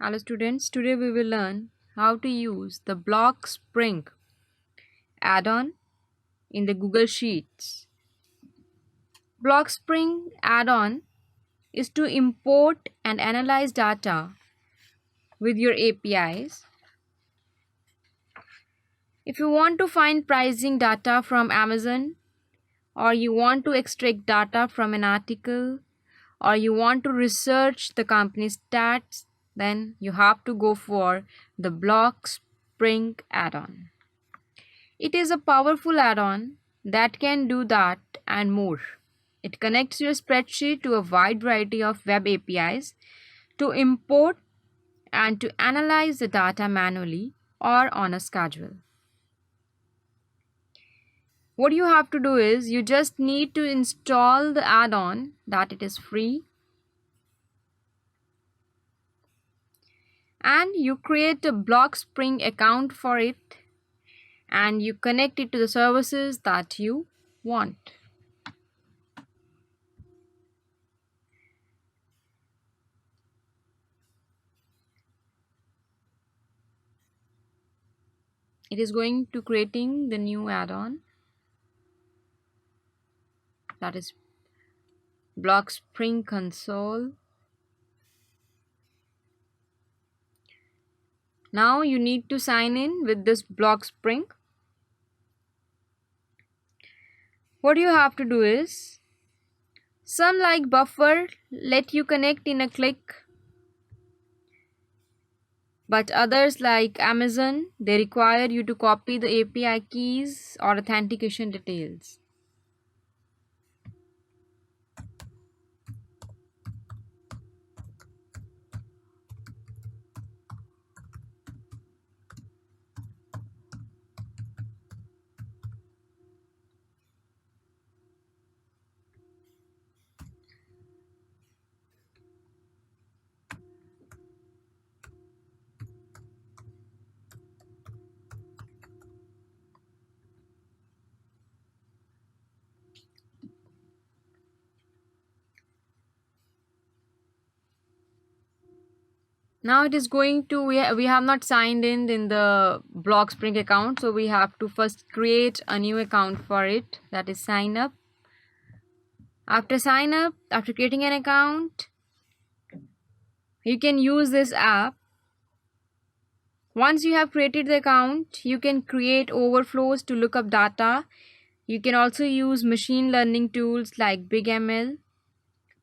Hello students, today we will learn how to use the Blockspring add-on in the Google Sheets. Blockspring add-on is to import and analyze data with your APIs. If you want to find pricing data from Amazon, or you want to extract data from an article, or you want to research the company's stats, then you have to go for the Blockspring add-on. It is a powerful add-on that can do that and more. It connects your spreadsheet to a wide variety of web APIs to import and to analyze the data manually or on a schedule. What you have to do is you just need to install the add-on, that it is free, and you create a Blockspring account for it and you connect it to the services that you want. It is going to creating the new add-on, that is Blockspring console. Now you need to sign in with this Blockspring. What you have to do is, some like Buffer let you connect in a click, but others like Amazon, they require you to copy the API keys or authentication details. Now it is going to, we have not signed in the Blockspring account, so we have to first create a new account for it, that is sign up. After creating an account, you can use this app. Once you have created the account, you can create overflows to look up data. You can also use machine learning tools like BigML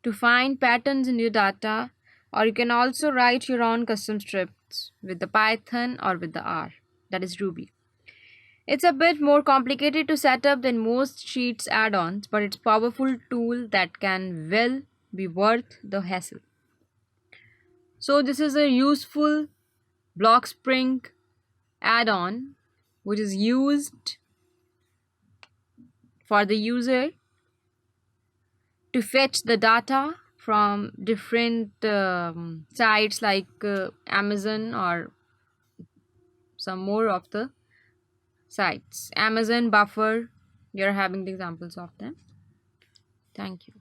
to find patterns in your data, or you can also write your own custom scripts with the Python or with the R, that is Ruby. It's a bit more complicated to set up than most Sheets add-ons, but it's a powerful tool that can well be worth the hassle. So this is a useful Blockspring add-on which is used for the user to fetch the data from different sites like Amazon or some more of the sites. Amazon, Buffer, you're having the examples of them. Thank you.